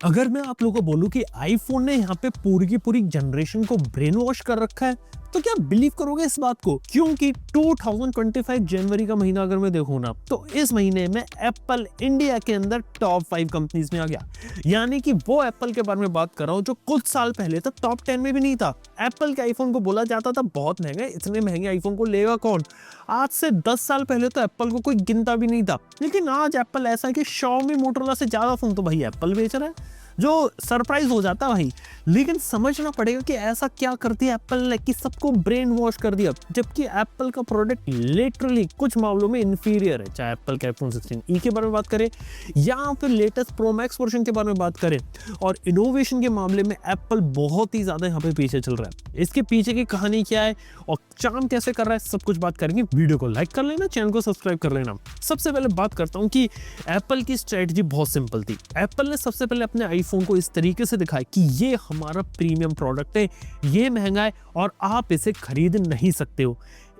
अगर मैं आप लोगों को बोलूं कि आईफोन ने यहाँ पे पूरी की पूरी जनरेशन को ब्रेन वॉश कर रखा है, तो क्या बिलीव करोगे इस बात को? क्योंकि 2025 जनवरी का महीना अगर मैं देखूं ना, तो इस महीने में एप्पल इंडिया के अंदर टॉप 5 कंपनीज में आ गया। यानी कि वो एप्पल के बारे में बात कर रहा हूं जो कुछ साल पहले तक टॉप 10 में भी नहीं था। एप्पल के आईफोन को बोला जाता था बहुत महंगा है, इतने महंगे आईफोन को लेगा कौन। आज से 10 साल पहले तो एप्पल को कोई गिनता भी नहीं था, लेकिन आज एप्पल ऐसा है कि Xiaomi मोटरोला से ज्यादा फोन तो भाई एप्पल बेच रहा है, जो सरप्राइज हो जाता है भाई। लेकिन समझना पड़ेगा कि ऐसा क्या कर दिया एप्पल ने कि सबको ब्रेन वॉश कर दिया, जबकि एप्पल का प्रोडक्ट लिटरली कुछ मामलों में इंफीरियर है। चाहे एप्पल के आईफोन 16e के बारे में बात करें या फिर लेटेस्ट प्रो मैक्स वर्जन के बारे में बात करें, और इनोवेशन के मामले में एप्पल बहुत ही ज्यादा यहाँ पे पीछे चल रहा है। इसके पीछे की कहानी क्या है और चार्म कैसे कर रहा है, सब कुछ बात करेंगे। वीडियो को लाइक कर लेना, चैनल को सब्सक्राइब कर लेना। सबसे पहले बात करता हूँ कि एप्पल की स्ट्रेटजी बहुत सिंपल थी। एप्पल ने सबसे पहले अपने आईफोन को इस तरीके से दिखाया कि ये हमारा प्रीमियम प्रोडक्ट है, ये महंगा है और आप इसे खरीद नहीं सकते हो।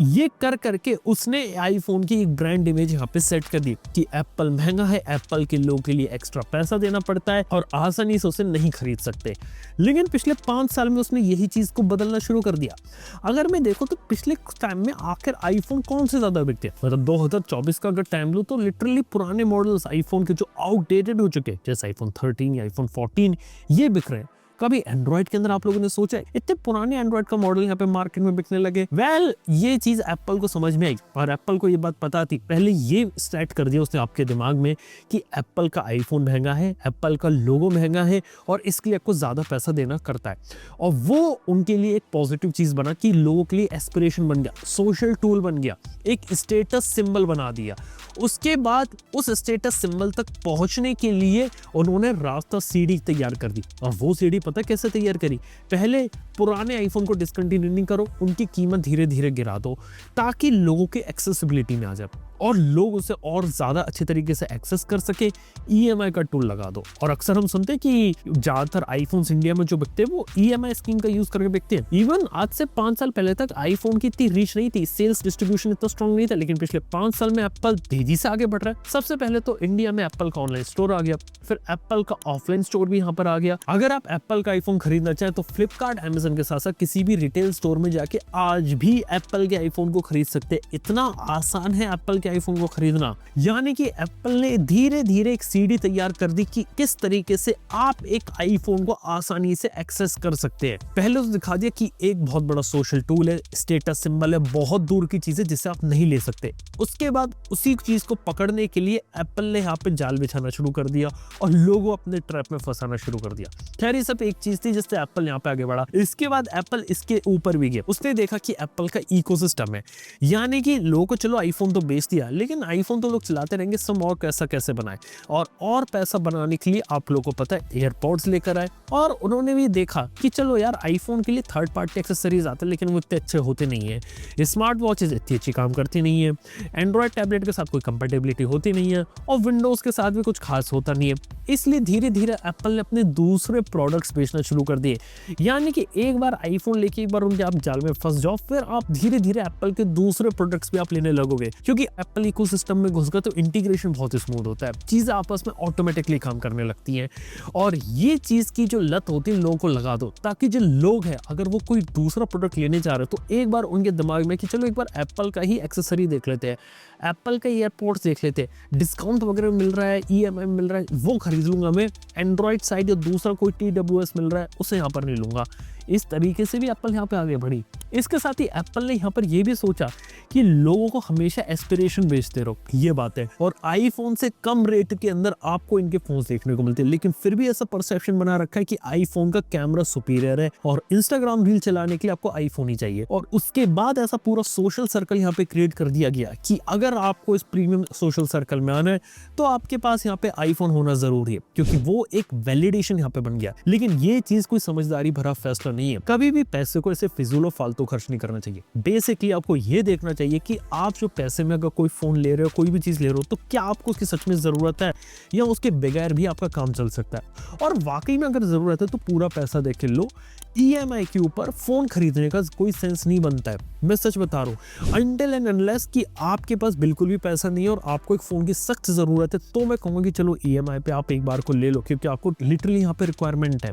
ये कर करके उसने आईफोन की एक ब्रांड इमेज यहाँ पे सेट कर दी कि एप्पल महंगा है, एप्पल के लोगों के लिए एक्स्ट्रा पैसा देना पड़ता है और आसानी से उसे नहीं खरीद सकते। लेकिन पिछले 5 साल में उसने यही चीज को बदलना शुरू कर दिया। अगर मैं देखो तो पिछले टाइम में आखिर आईफोन कौन से ज्यादा बिकते, मतलब 2024 का अगर टाइम लो तो लिटरली पुराने मॉडल्स आईफोन के जो आउटडेटेड हो चुके जैसे आईफोन 13 या आईफोन 14 ये बिक रहे हैं। कभी एंड्रॉइड के अंदर आप लोगों ने सोचा है इतने पुराने एंड्रॉइड का मॉडल यहाँ पे मार्केट में बिकने लगे? ये चीज एप्पल को समझ में आई और एप्पल को ये बात पता थी, पहले ये सेट कर दिया उसने आपके दिमाग में कि एप्पल का आईफोन महंगा है, एप्पल का लोगो महंगा है और इसके लिए आपको ज्यादा पैसा देना करता है। और वो उनके लिए एक पॉजिटिव चीज बना कि लोगों के लिए एस्पिरेशन बन गया, सोशल टूल बन गया, एक स्टेटस सिंबल बना दिया। उसके बाद उस स्टेटस सिंबल तक पहुंचने के लिए उन्होंने रास्ता सीढ़ी तैयार कर दी। और वो सीढ़ी पता कैसे तैयार करी? पहले पुराने आईफोन को डिसकंटिन्यू नहीं करो, उनकी कीमत धीरे धीरे गिरा दो ताकि लोगों के एक्सेसिबिलिटी में आ जाए और लोग उसे और ज्यादा अच्छे तरीके से एक्सेस कर सके। ईएमआई का टूल लगा दो। और अक्सर हम सुनते हैं कि ज्यादातर आईफोन्स इंडिया में जो बिकते हैं वो ईएमआई स्कीम का यूज करके बिकते हैं। इवन आज से 5 साल पहले तक आईफोन की इतनी रीच नहीं थी, सेल्स डिस्ट्रीब्यूशन इतना स्ट्रॉन्ग नहीं था, लेकिन पिछले 5 साल में एप्पल तेजी से आगे बढ़ रहा है। सबसे पहले तो इंडिया में एप्पल का ऑनलाइन स्टोर आ गया, फिर एप्पल का ऑफलाइन स्टोर भी यहाँ पर आ गया। अगर आप एप्पल का आईफोन खरीदना चाहें तो फ्लिपकार्ट, अमेजन के साथ साथ किसी भी रिटेल स्टोर में जाके आज भी एप्पल के आईफोन को खरीद सकते हैं। इतना आसान है एप्पल के आईफोन को खरीदना। यानी कि एप्पल ने धीरे धीरे एक सीढ़ी तैयार कर दी कि किस तरीके से आप एक आईफोन को आसानी से एक्सेस कर सकते हैं। पहले तो दिखा दिया कि एक बहुत बड़ा सोशल टूल है, स्टेटस सिंबल है, बहुत दूर की चीज है जिसे आप नहीं ले सकते। उसके बाद उसी चीज को पकड़ने के लिए एप्पल ने यहाँ पे जाल बिछाना शुरू कर दिया और लोगों अपने ट्रैप में फंसाना शुरू कर दिया। खैर ये सब एक चीज थी जिससे एप्पल यहाँ पे आगे बढ़ा। इसके बाद एप्पल इसके ऊपर भी गया। उसने देखा कि एप्पल का इकोसिस्टम है, यानी कि लोगों को चलो आईफोन तो बेच दिया, लेकिन आईफोन तो लोग चलाते रहेंगे, सम और कैसा कैसे बनाए। और पैसा बनाने के लिए आप लोगों को पता है एयरपॉड्स लेकर आए। और उन्होंने भी देखा कि चलो यार आईफोन के लिए थर्ड पार्टी एक्सेसरीज आते हैं, लेकिन वो इतने अच्छे होते नहीं है। स्मार्ट वॉचेस इतनी अच्छी काम करती नहीं है, एंड्रॉइड टैबलेट के साथ कोई कंपेटेबिलिटी होती नहीं है और विंडोज के साथ भी कुछ खास होता नहीं है। इसलिए धीरे धीरे एप्पल ने अपने दूसरे प्रोडक्ट्स बेचना शुरू कर दिए। यानी कि एक बार आईफोन लेके एक बार उनके आप जाल में फंस जाओ, फिर आप धीरे धीरे एप्पल के दूसरे प्रोडक्ट्स भी आप लेने लगोगे, क्योंकि एप्पल इकोसिस्टम में घुस गए तो इंटीग्रेशन बहुत स्मूथ होता है, चीजें आपस में ऑटोमेटिकली काम करने लगती हैं। और ये चीज की जो लत होती है लोगों को लगा दो, ताकि जो लोग हैं अगर वो कोई दूसरा प्रोडक्ट लेने जा रहे हो तो एक बार उनके दिमाग में कि चलो एक बार एप्पल का ही एक्सेसरी देख लेते हैं, एप्पल का एयरपोर्ट्स देख लेते हैं, डिस्काउंट वगैरह मिल रहा है, ईएमआई मिल रहा है, वो खरीद लूंगा मैं। एंड्रॉइड साइड या दूसरा कोई TWS मिल रहा है उसे यहाँ पर नहीं लूंगा। इस तरीके से भी एप्पल यहाँ पे आगे बढ़ी। इसके साथ ही एप्पल ने यहाँ पर यह भी सोचा कि लोगों को हमेशा एस्पिरेशन बेचते रहो, ये बात है। और आईफोन से कम रेट के अंदर आपको इनके फोन देखने को मिलते हैं, लेकिन फिर भी ऐसा परसेप्शन बना रखा है कि आईफोन का कैमरा सुपीरियर है और इंस्टाग्राम रील चलाने के लिए आपको आईफोन ही चाहिए। और उसके बाद ऐसा पूरा सोशल सर्कल यहाँ पे क्रिएट कर दिया गया कि अगर आपको इस प्रीमियम सोशल सर्कल में आना है तो आपके पास यहाँ पे आईफोन होना जरूरी है, क्योंकि वो एक वैलिडेशन यहाँ पे बन गया। लेकिन ये चीज कोई समझदारी भरा फैसला नहीं है। कभी भी पैसे को ऐसे फिजूल और फालतू खर्च नहीं करना चाहिए। बेसिकली आपको ये देखना चाहिए कि आप जो पैसे में अगर कोई फोन ले रहे हो, कोई भी चीज ले रहे हो, तो क्या आपको उसकी सच में जरूरत है या उसके बगैर भी आपका काम चल सकता है। और वाकई में अगर जरूरत है तो पूरा पैसा देख के लो। ईएमआई के ऊपर फोन खरीदने का कोई सेंस नहीं बनता है, मैं सच बता रहा हूं। अनटिल एंड अनलेस कि आपके पास बिल्कुल भी पैसा नहीं है और आपको एक फोन की सख्त जरूरत है, तो मैं कहूँगा कि चलो ईएमआई पे आप एक बार को ले लो, क्योंकि आपको लिटरली यहाँ पे रिक्वायरमेंट है।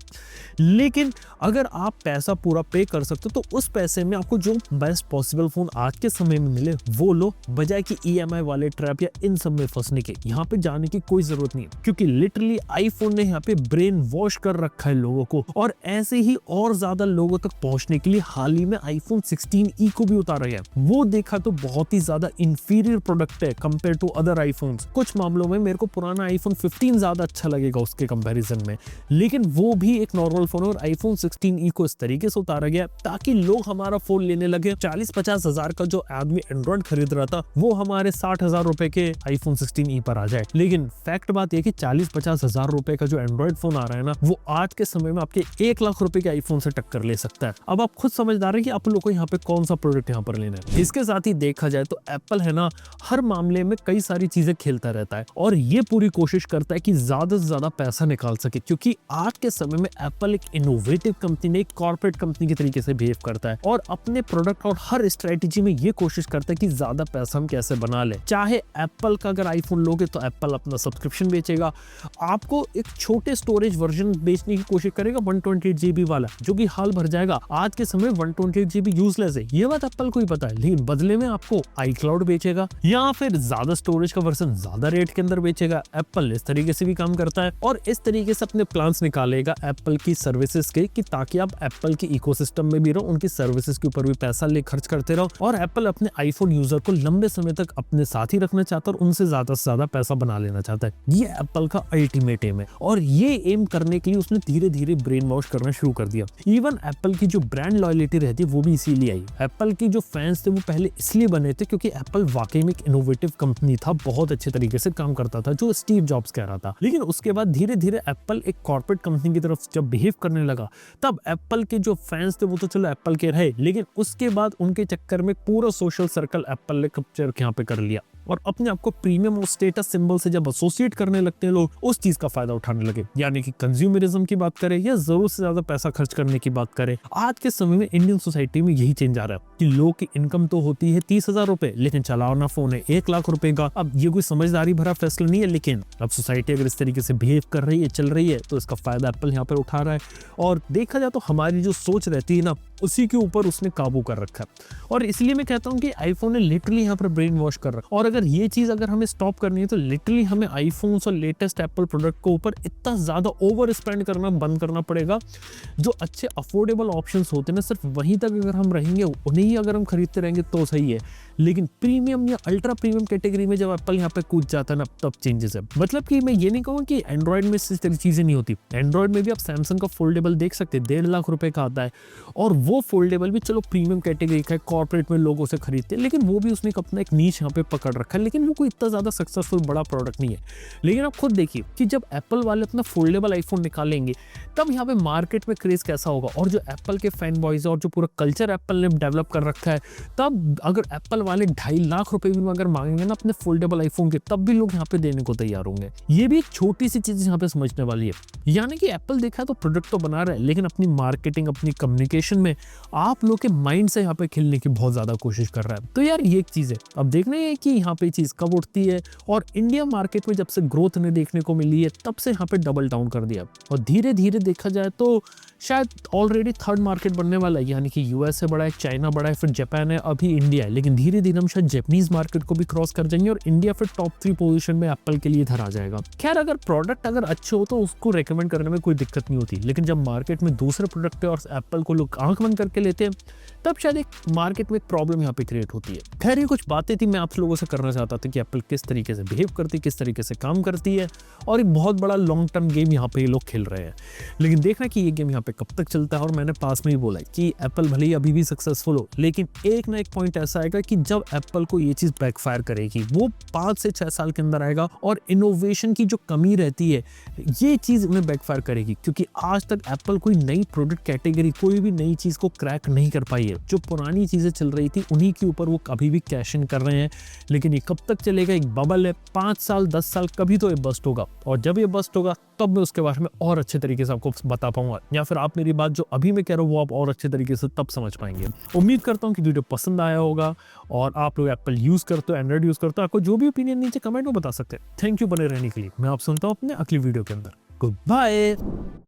लेकिन अगर आप पैसा पूरा पे कर सकते हो तो उस पैसे में आपको जो बेस्ट पॉसिबल फोन आज के समय में मिले वो लो, बजाय कि ईएमआई वाले ट्रैप या इन सब में फंसने के। यहाँ पे जाने की कोई जरूरत नहीं है, क्योंकि लिटरली आईफोन ने यहाँ पे ब्रेन वॉश कर रखा है लोगों को, और ऐसे ही और ज्यादा लोगों तक पहुंचने के लिए हाल ही में आईफोन 16e को भी उतारा गया। वो देखा तो बहुत ही ज्यादा इंफीरियर प्रोडक्ट है कंपेयर टू अदर आईफोन्स। कुछ मामलों में मेरे को पुराना आईफोन 15 ज्यादा अच्छा लगेगा उसके कंपैरिजन में, लेकिन वो भी एक नॉर्मल फोन है। और आईफोन 16e को इस तरीके से उतारा गया ताकि लोग हमारा फोन लेने लगे। 40-50 हजार का जो आदमी एंड्रॉइड खरीद रहा था वो हमारे 60,000 रुपए के आईफोन 16e पर आ जाए। लेकिन फैक्ट बात यह कि 40-50 हजार रुपए का जो एंड्रॉइड फोन आ रहा है ना, वो आज के समय में आपके 1 लाख रुपए के आईफोन से टक्कर ले सकता है। अब आप खुद समझदार हैं कि आप लोगों को यहाँ पे कौन सा प्रोडक्ट यहाँ पर लेना है। इसके साथ ही देखा जाए तो एप्पल है ना, हर मामले में कई सारी चीजें खेलता रहता है और ये पूरी कोशिश करता है कि ज्यादा से ज्यादा पैसा निकाल सके, क्योंकि आज के समय में एप्पल एक इनोवेटिव कंपनी ने, एक कॉर्पोरेट कंपनी के तरीके से बिहेव करता है और अपने प्रोडक्ट और हर स्ट्रेटेजी में ये कोशिश करता है कि ज्यादा पैसा हम कैसे बना ले। चाहे एप्पल का अगर आईफोन लोगे तो एप्पल अपना सब्सक्रिप्शन बेचेगा, आपको एक छोटे स्टोरेज वर्जन बेचने की कोशिश करेगा 128 GB वाला, जो कि हाल भर जाएगा। आज के समय 128 GB यूजलेस है, ये बात एप्पल को ही पता है, लेकिन बदले में आपको iCloud बेचेगा या फिर ज्यादा स्टोरेज का वर्जन ज्यादा रेट के अंदर बेचेगा। एप्पल इस तरीके से भी काम करता है और इस तरीके से अपने प्लान्स निकालेगा एप्पल की सर्विसेज के, कि ताकि आप एप्पल के इकोसिस्टम में भी रहो, उनकी सर्विसेज के ऊपर भी पैसा ले खर्च करते रहो। और एप्पल अपने आईफोन यूजर को लंबे समय तक अपने साथ ही रखना चाहता है और उनसे ज्यादा से ज्यादा पैसा बना लेना चाहता है। ये एप्पल का अल्टीमेट एम है और ये एम करने के लिए उसने धीरे धीरे ब्रेन वॉश करना शुरू कर दिया। इवन एप्पल की जो ब्रांड लॉयल्टी रहती है वो भी इसीलिए आई। एप्पल की जो फैंस थे वो पहले इसलिए बने थे क्योंकि एप्पल वाकई में एक इनोवेटिव कंपनी था, बहुत अच्छे तरीके से काम करता था, जो स्टीव जॉब्स कह रहा था। लेकिन उसके बाद धीरे धीरे एप्पल एक कॉर्पोरेट कंपनी की तरफ जब बिहेव करने लगा, तब एप्पल के जो फैंस थे वो तो चलो एप्पल के रहे, लेकिन उसके बाद उनके चक्कर में पूरा सोशल सर्कल एप्पल ने कैप्चर यहाँ पे कर लिया और अपने आप को प्रीमियम और स्टेटस सिंबल से जब एसोसिएट करने लगते हैं लोग, उस चीज का फायदा उठाने लगे। यानी कि कंज्यूमरिज्म की बात करें या जरूरत से ज्यादा पैसा खर्च करने की बात करें, आज के समय में इंडियन सोसाइटी में यही चेंज आ रहा है कि लोग की इनकम तो होती है 30,000 रुपए, लेकिन चलाना फोन है 1 लाख रुपए का। अब ये कोई समझदारी भरा फैसला नहीं है, लेकिन अब सोसाइटी अगर इस तरीके से बिहेव कर रही है, चल रही है, तो इसका फायदा एप्पल यहाँ पर उठा रहा है। और देखा जाए तो हमारी जो सोच रहती है ना, उसी के ऊपर उसने काबू कर रखा है। और इसलिए मैं कहता हूँ कि आईफोन ने लिटरली यहाँ पर ब्रेन वॉश कर रखा है। और अगर ये चीज अगर हमें स्टॉप करनी है तो लिटरली हमें आईफोन्स और लेटेस्ट एप्पल प्रोडक्ट के ऊपर इतना ज्यादा ओवर स्पेंड करना बंद करना पड़ेगा। जो अच्छे अफोर्डेबल ऑप्शंस होते हैं ना, सिर्फ वहीं तक अगर हम रहेंगे, उन्हें ही अगर हम खरीदते रहेंगे तो सही है। लेकिन प्रीमियम या अल्ट्रा प्रीमियम कैटेगरी में जब एप्पल यहाँ पे कूद जाता है ना, तब चेंजेस है। मतलब कि मैं ये नहीं कहूँगा कि एंड्रॉइड में इस तरह चीजें नहीं होती। एंड्रॉइड में भी आप सैमसंग का फोल्डेबल देख सकते हैं, 1.5 लाख रुपए का आता है, और वो फोल्डेबल भी चलो प्रीमियम कैटेगरी का है, कॉर्पोरेट में लोग उसे खरीदते हैं, लेकिन वो भी उसने अपना एक नीच यहाँ पे पकड़ रखा है। लेकिन वो कोई इतना ज्यादा सक्सेसफुल बड़ा प्रोडक्ट नहीं है। लेकिन आप खुद देखिए कि जब एप्पल वाले अपना फोल्डेबल आईफोन निकालेंगे, तब यहाँ पे मार्केट में क्रेज कैसा होगा। और जो एप्पल के फैन बॉयज और जो पूरा कल्चर एप्पल ने डेवलप कर रखा है, तब अगर एप्पल वाले 2.5 लाख रुपए भी अगर मांगेंगे ना अपने फोल्डेबल आईफोन के, तब भी लोग यहाँ पे देने को तैयार होंगे। ये भी एक छोटी सी चीज यहाँ पे समझने वाली है। यानी कि एप्पल देखा है तो प्रोडक्ट तो बना रहा है, लेकिन अपनी मार्केटिंग, अपनी कम्युनिकेशन में आप लोग के माइंड से यहाँ पे खेलने की बहुत ज्यादा कोशिश कर रहा है। तो यार ये एक चीज है, अब देखना है कि यहाँ पे चीज कब उठती है। और इंडिया मार्केट में जब से ग्रोथ ने देखने को मिली है, तब से यहाँ पे डबल डाउन कर दिया। और धीरे धीरे देखा जाए तो शायद ऑलरेडी थर्ड मार्केट बनने वाला है। यानी कि यूएस है बड़ा है, चाइना बड़ा है, फिर जापान है, अभी इंडिया है। लेकिन धीरे धीरे हम शायद जापानीज मार्केट को भी क्रॉस कर जाएंगे और इंडिया फिर टॉप 3 पोजीशन में एप्पल के लिए इधर आ जाएगा। खैर, अगर प्रोडक्ट अगर अच्छे हो तो उसको रेकमेंड करने में कोई दिक्कत नहीं होती, लेकिन जब मार्केट में दूसरे प्रोडक्ट है और एप्पल को लोग आंख बंद करके लेते हैं, तब शायद एक मार्केट में एक प्रॉब्लम यहाँ पे क्रिएट होती है। खैर, ये कुछ बातें थी मैं आप लोगों से करना चाहता था कि एप्पल किस तरीके से बिहेव करती है, किस तरीके से काम करती है, और एक बहुत बड़ा लॉन्ग टर्म गेम यहाँ पे ये लोग खेल रहे हैं। लेकिन देखना कि ये गेम यहाँ पे कब तक चलता है। और मैंने पास में ही बोला कि एप्पल भले ही अभी भी सक्सेसफुल हो, लेकिन एक ना एक पॉइंट ऐसा आएगा कि जब एप्पल को ये चीज बैकफायर करेगी, वो 5 से 6 साल के अंदर आएगा और इनोवेशन की जो कमी रहती है, ये चीज उन्हें बैकफायर करेगी। क्योंकि आज तक एप्पल कोई नई प्रोडक्ट कैटेगरी, कोई भी नई चीज को क्रैक नहीं कर पाई है। जो पुरानी चीजें चल रही थी उन्हीं के ऊपर वो अभी भी कैश इन कर रहे हैं। लेकिन ये कब तक चलेगा, एक बबल है, 5 साल 10 साल कभी तो ये बस्ट होगा। और जब ये बस्ट होगा तब मैं उसके बारे में और अच्छे तरीके से आपको बता पाऊंगा, या फिर आप मेरी बात जो अभी मैं कह रहा हूँ वो आप और अच्छे तरीके से तब समझ पाएंगे। उम्मीद करता हूँ कि वीडियो पसंद आया होगा और आप लोग एप्पल यूज करते हो, एंड्रॉइड यूज करते हो, आपको जो भी ओपिनियन नीचे कमेंट में बता सकते हैं। थैंक यू बने रहने के लिए। मैं आप सुनता हूँ अपने अगली वीडियो के अंदर। Good bye.